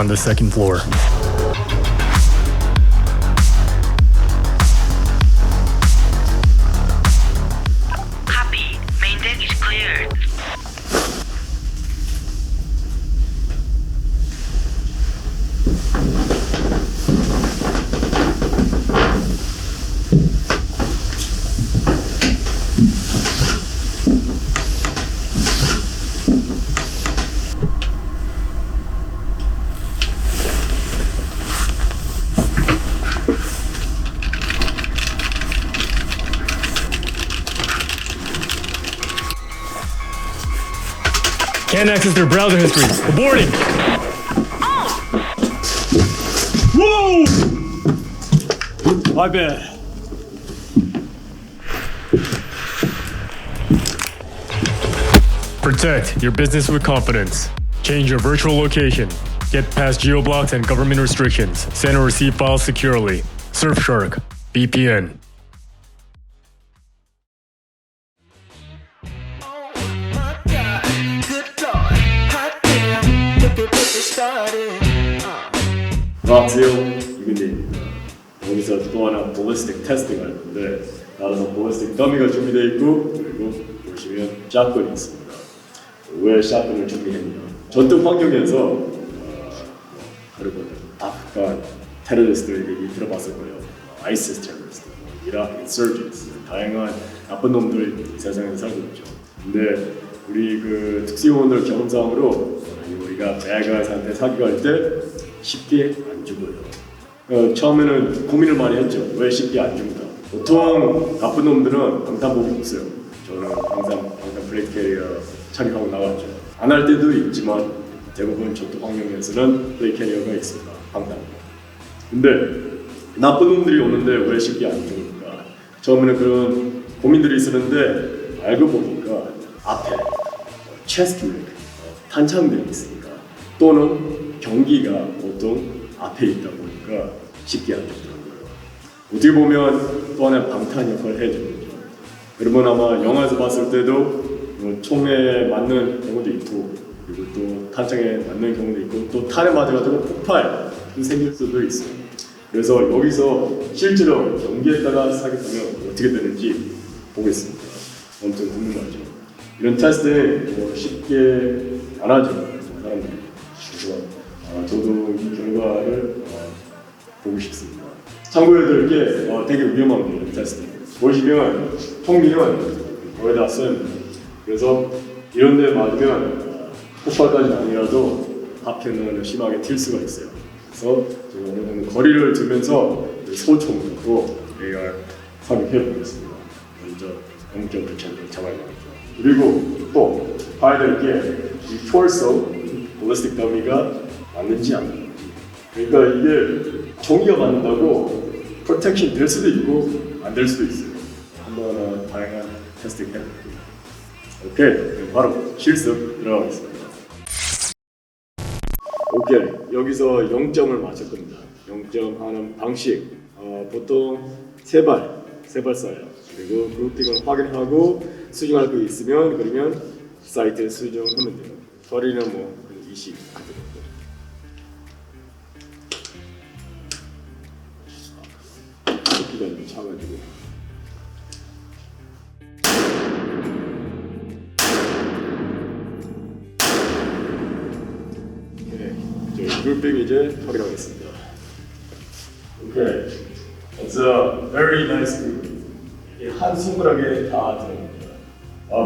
on the second floor. Copy. Main deck is cleared. Can't access their browser history. Aborting! Whoa! My bad. Protect your business with confidence. Change your virtual location. Get past geoblocks and government restrictions. Send or receive files securely. Surfshark. VPN. 안녕하세요, 이근재입니다. 여기서 또 하나 볼리스틱 테스팅 할 건데 나는 볼리스틱 더미가 준비되어 있고 그리고 보시면 샷건이 있습니다. 왜 샷건을 준비했냐? 전투 환경에서 여러분 아프간 테러리스트들 얘기 들어봤을 거예요. 아이시스 테러리스트, 이라크 인서전스, 다양한 나쁜 놈들 세상에 살고 있죠. 근데 우리 그 특수요원들 경험상으로 우리가 베가스한테 사격할 때 쉽게 안 죽어요. 처음에는 고민을 많이 했죠. 왜 쉽게 안 죽는다. 보통 나쁜 놈들은 방탄복이 없어요. 저는 항상 방탄 플레이트 캐리어 착용하고 나왔죠. 안 할 때도 있지만 대부분 전투 환경에서는 플레이트 캐리어가 있습니다. 방탄. 근데 나쁜 놈들이 오는데 왜 쉽게 안 죽을까? 처음에는 그런 고민들이 있었는데 알고 보니까 앞에 체스트 렉, 탄창들이 있으니까 또는 경기가 보통 앞에 있다 보니까 쉽게 안 되더라고요. 어떻게 보면 또 하나의 방탄 역할을 해주는 거죠. 여러분 아마 영화에서 봤을 때도 총에 맞는 경우도 있고 그리고 또 탄창에 맞는 경우도 있고 또 탄에 맞아가지고 폭발이 생길 수도 있어요. 그래서 여기서 실제로 경기에다가 사격하면 어떻게 되는지 보겠습니다. 엄청 궁금하죠. 이런 테스트는 쉽게 안 하죠. 사람들이. 그래서 저도 이 결과를 보고 싶습니다. 참고해드릴 게 되게 위험한 거예요. 테스트. 보시면 총기는 거의 다 쓴. 그래서 이런 데 맞으면 폭발까지는 아니라도 파편은 심하게 튈 수가 있어요. 그래서 제가 어느 정도 거리를 두면서 소총으로 AR 사격해 보겠습니다. 먼저 0.9차를 잡아야 되겠죠. 그리고 또 봐야 될 게 이 torso 볼리스틱 더미가 맞는지 안 맞는지. 그러니까 이게 종이가 맞는다고 프로텍션 될 수도 있고 안 될 수도 있어요. 한번 다양한 테스팅 해볼게요. 오케이, 바로 실습 들어가겠습니다. 오케이, 여기서 0점을 맞출 겁니다. 0점 하는 방식 보통 세 발 쏴요. 그리고 그룹핑을 확인하고 수정할 거 있으면 그러면 사이트에 수정하면 돼요. 거리는 뭐 20. 크기가 좀 차가지고. 오케이, 저희 그룹핑 이제 확인하겠습니다. 오케이, it's a very nice group. 이게 한 손가락에 다 들어갑니다.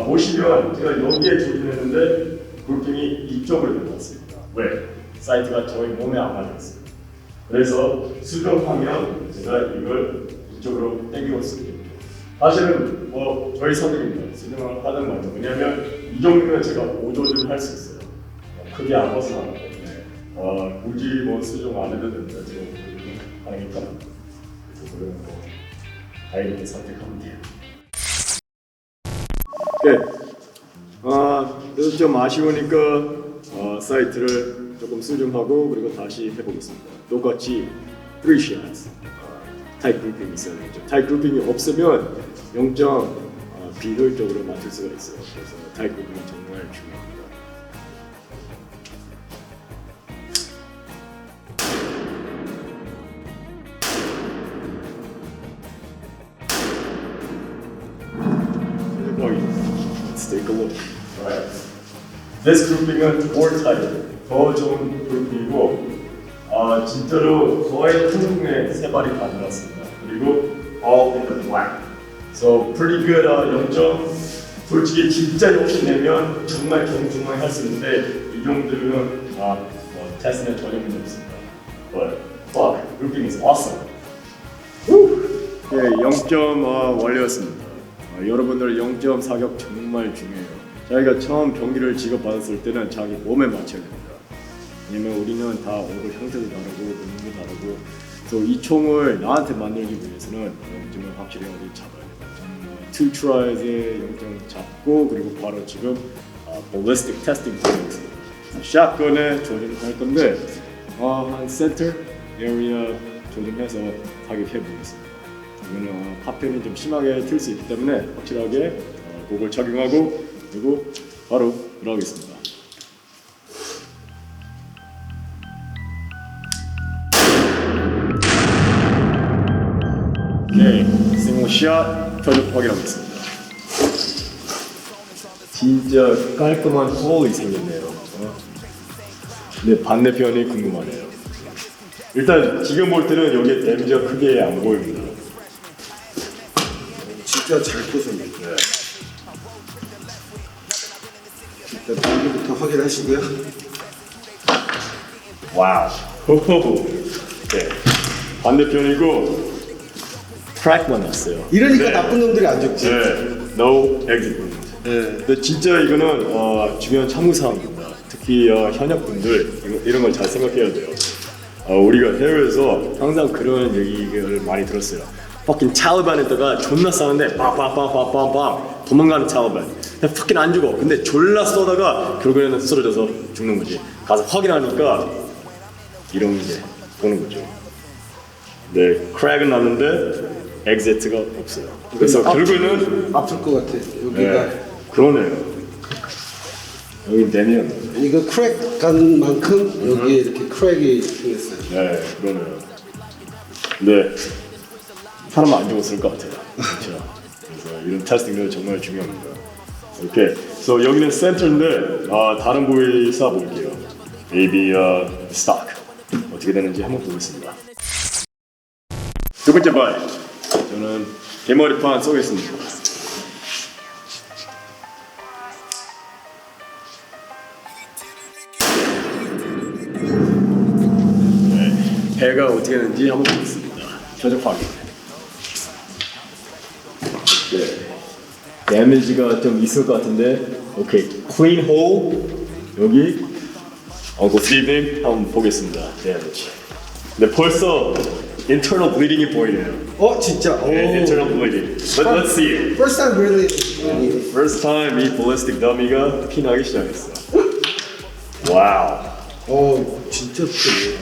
보시면 제가 여기에 조준했는데 그룹핑이 이쪽으로 들어갔습니다. 왜? 사이트가 저희 몸에 안 맞았어요. 그래서 수정하면 제가 이걸 이쪽으로 당기고 있습니다. 사실은 뭐 저희 선택입니다. 수정을 하든 말든. 왜냐하면 이 정도면 제가 오조준을 할 수 있어요. 크게 안 벗어나기 때문에 굳이 뭐 수정 안 해도 된다. 지금 하니까 그래서 그런 거 다이어트 선택하면 돼요. 네. 그래서 좀 아쉬우니까 사이트를 조금 수정하고 그리고 다시 해보겠습니다. 똑같이 3 shots 타입 그룹핑이 있어야 되죠. 타입 그룹핑이 없으면 0점 비효율적으로 맞출 수가 있어요. 그래서 타입 그룹핑이 정말 중요합니다. Let's take a look. Alright. This grouping은 more tighter. 더 좋은 그룹이고 진짜로 거의 한국의 세 발이 다 들었습니다. 그리고 all in the black. So pretty good 0점. 솔직히 진짜 욕심내면 정말 정중하게 할 수 있는데 이 정도면 테스트는 전혀 문제 없습니다. But fuck, grouping is awesome. 네, 0점 완료했습니다. 여러분들 0점 사격 정말 중요해요. 자기가 처음 병기를 지급받았을 때는 자기 몸에 맞춰야 됩니다. 왜냐면 우리는 다 얼굴 형태도 다르고 눈도 다르고 그래서 이 총을 나한테 만들기 위해서는 0점을 확실히 어디 잡아야 돼요. 저는 2 trys에 0점 잡고 그리고 바로 지금 ballistic testing 하고 있어요. 샷건에 조준할 건데 한 센터 에리어 조준해서 사격해 보겠습니다. 이거는 파편이 좀 심하게 튈 수 있기 때문에 확실하게 그걸 착용하고 그리고 바로 들어가겠습니다. 오케이, 싱글샷 표적 확인하겠습니다. 진짜 깔끔한 홀이 생겼네요. 근데 반대편이 궁금하네요. 일단 지금 볼 때는 여기에 데미지가 크게 안 보입니다. 진짜 잘 꽂았네. 일단 단계부터 확인하시고요. 와우. 호호호. 네. 반대편이고 트랙만 났어요. 이러니까 네. 나쁜 놈들이 안 적지. 네. No exit wound. 네. 근데 진짜 이거는 중요한 참고사항입니다. 특히 현역분들 이런 걸 잘 생각해야 돼요. 우리가 해외에서 항상 그런 얘기를 많이 들었어요. fucking 탈리반에다가 존나 싸는데 빵빵빵빵빵빵 도망가는 탈리반. fucking 안 죽어. 근데 졸라 쏘다가 결국에는 쓰러져서 죽는 거지. 가서 확인하니까 이런 게 보는 거죠. 네, 크랙은 났는데 엑시트가 없어요. 그래서 결국에는 아플 것 같아. 여기가 네, 그러네요. 여기 되면 이거 크랙 간 만큼 여기에 이렇게 크랙이 생겼어요. 네, 그러네요. 네, 사람 안 죽었을 것 같아요. 그렇죠. 그래서 이런 테스팅은 정말 중요합니다. 오케이, so 여기는 센터인데 다른 부위 쏴볼게요. maybe stock 어떻게 되는지 한번 보겠습니다. 두 번째 바이, 저는 대머리판 쏘겠습니다. 네, 배가 어떻게 되는지 한번 보겠습니다. 표적 확인. 네, 데미지가 좀 있을 것 같은데, 오케이, clean hole 여기. Uncle Steve 한번 보겠습니다. 데미지. 근데 벌써 internal bleeding이 보이네요. 진짜. 네, internal bleeding. Let's see it. First time really. First time 이 ballistic dummy가 피나기 시작했어. 와우. 진짜 크네.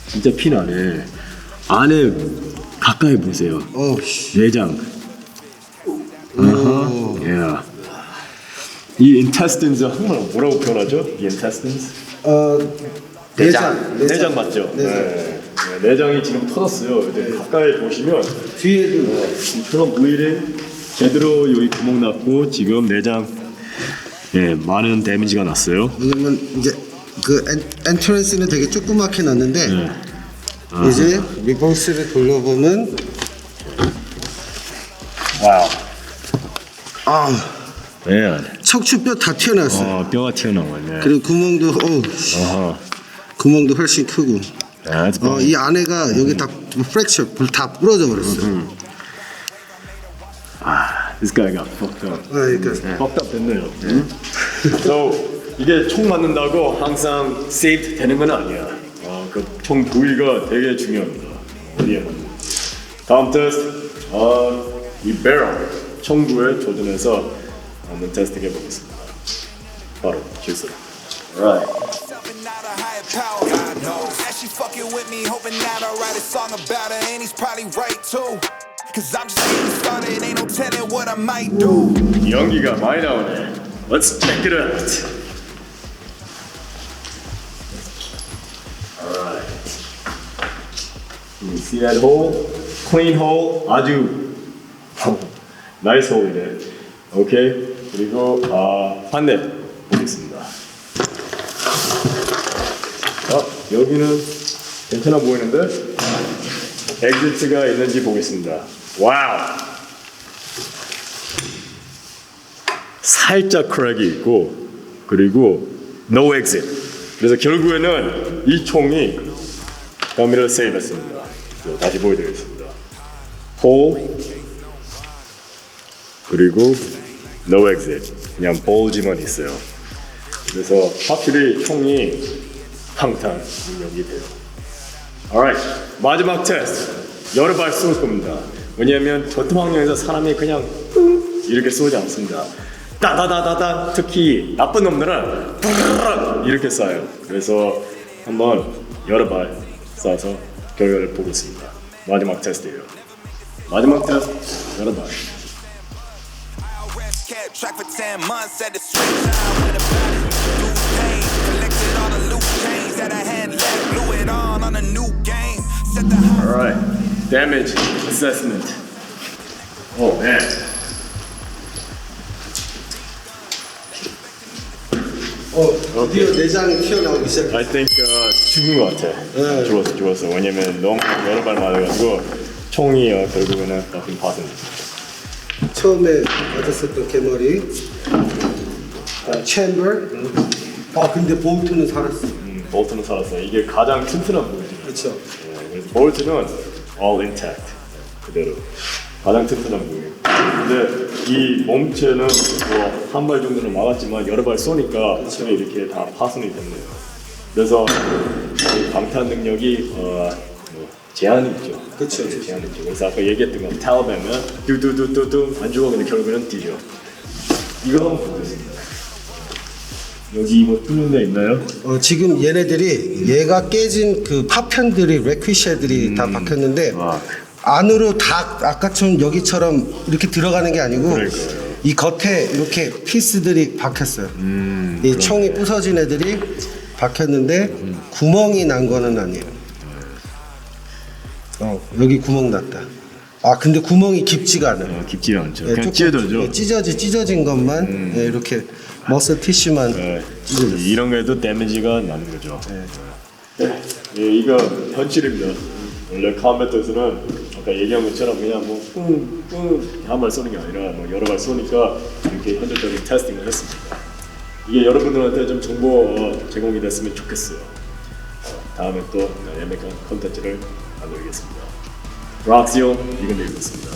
진짜 피나네. 안에 가까이 보세요. 씨. 내장. Yeah. 이 intestines 한국말로 뭐라고 표현하죠? 이 intestines? 내장 맞죠? 내장. 네. 내장이 지금 터졌어요. 가까이 보시면 뒤에도 internal bleeding 제대로 여기 구멍 났고 지금 내장 많은 데미지가 났어요. 왜냐면 이제 그 엔트런스는 되게 조그맣게 났는데 이제 리버스를 돌려보면 와우. 척추뼈 다 튀어나왔어요. 뼈가 튀어나왔네. 그리고 구멍도 구멍도 훨씬 크고. 이 안에가 여기 다 프랙처 다 부러져 버렸어요. This guy got fucked up. 그러니까 fucked up 됐네요. So 이게 총 맞는다고 항상 saved 되는 건 아니야. 그 총 부위가 되게 중요합니다. 어디에 맞는. 다음 테스트. 이 barrel 총구에 조준해서 한번 테스트 해보겠습니다. 바로 실수. Alright. She fucking with me, hoping that I write a song about her, and he's probably right too. Cause I'm just getting started, ain't no telling what I might do. 연기가 많이 나오네. Let's check it out. Alright. You see that hole? Clean hole. 아주 nice hole이네. 오케이. 그리고 반대 보겠습니다. 여기는 괜찮아 보이는데 엑시트가 있는지 보겠습니다. 와우. 살짝 크랙이 있고 그리고 no exit. 그래서 결국에는 이 총이 더미를 세이브했습니다. 다시 보여드리겠습니다. 홀 그리고 no exit. 그냥 볼지만 있어요. 그래서 확실히 총이 항탄 능력이 돼요. Alright, 마지막 테스트. 여러 발 쏠 겁니다. 왜냐하면 전투 환경에서 사람이 그냥 이렇게 쏘지 않습니다. 따다다다다. 특히 나쁜 놈들은 뿌르르 이렇게 쏴요. 그래서 한번 여러 발 쏴서 결과를 보겠습니다. 마지막 테스트예요. 마지막 테스트 여러 발. Kept track for 10 months at the switch line with a body through pain. Collected all the loose chains that I had left, blew it on a new game. Set the high. Alright, damage assessment. Oh man. 드디어 내장이 튀어나오기 시작했어. I think 죽은 것 같아. 죽었어. 왜냐면 너무 여러 발 맞아가지고 총이 결국에는 나쁜 파손. 처음에 맞았었던 개머리 챔버. 근데 볼트는 살았어. 볼트는 살았어. 이게 가장 튼튼한 부분이죠. 그렇죠. 그래서 볼트는 all intact 그대로 가장 튼튼한 부분. 근데 이 몸체는 뭐 한 발 정도는 막았지만 여러 발 쏘니까 이렇게 다 파손이 됐네요. 그래서 이 방탄 능력이 뭐 제한이 있죠. 그렇죠. 제한이 있죠. 그래서 아까 얘기했던 건 탈압하면 뚜뚜뚜뚜뚜 안 죽어. 근데 결국에는 뒤져. 이거 한번 보겠습니다. 여기 뭐 뚫는 데 있나요? 지금 얘네들이 얘가 깨진 그 파편들이 레퀴쉐들이 다 박혔는데 안으로 다 아까처럼 여기처럼 이렇게 들어가는 게 아니고 그러니까요. 이 겉에 이렇게 피스들이 박혔어요. 이 총이 부서진 애들이 박혔는데 구멍이 난 거는 아니에요. 여기 구멍 났다. 근데 구멍이 깊지가 않아요. 깊지가 않죠. 예, 그냥 조금, 찢어져. 찢어진 것만 이렇게 머슬 티슈만 찢어졌어요. 이런 거에도 데미지가 나는 거죠. 이거 현실입니다. 원래 카운터에서는 아까 얘기한 것처럼 그냥 뭐 한 발 쏘는 게 아니라 뭐 여러 발 쏘니까 이렇게 현실적인 테스팅을 했습니다. 이게 여러분들한테 좀 정보 제공이 됐으면 좋겠어요. 다음에 또 애매한 컨텐츠를 만들겠습니다. 락시오 이건 읽었습니다.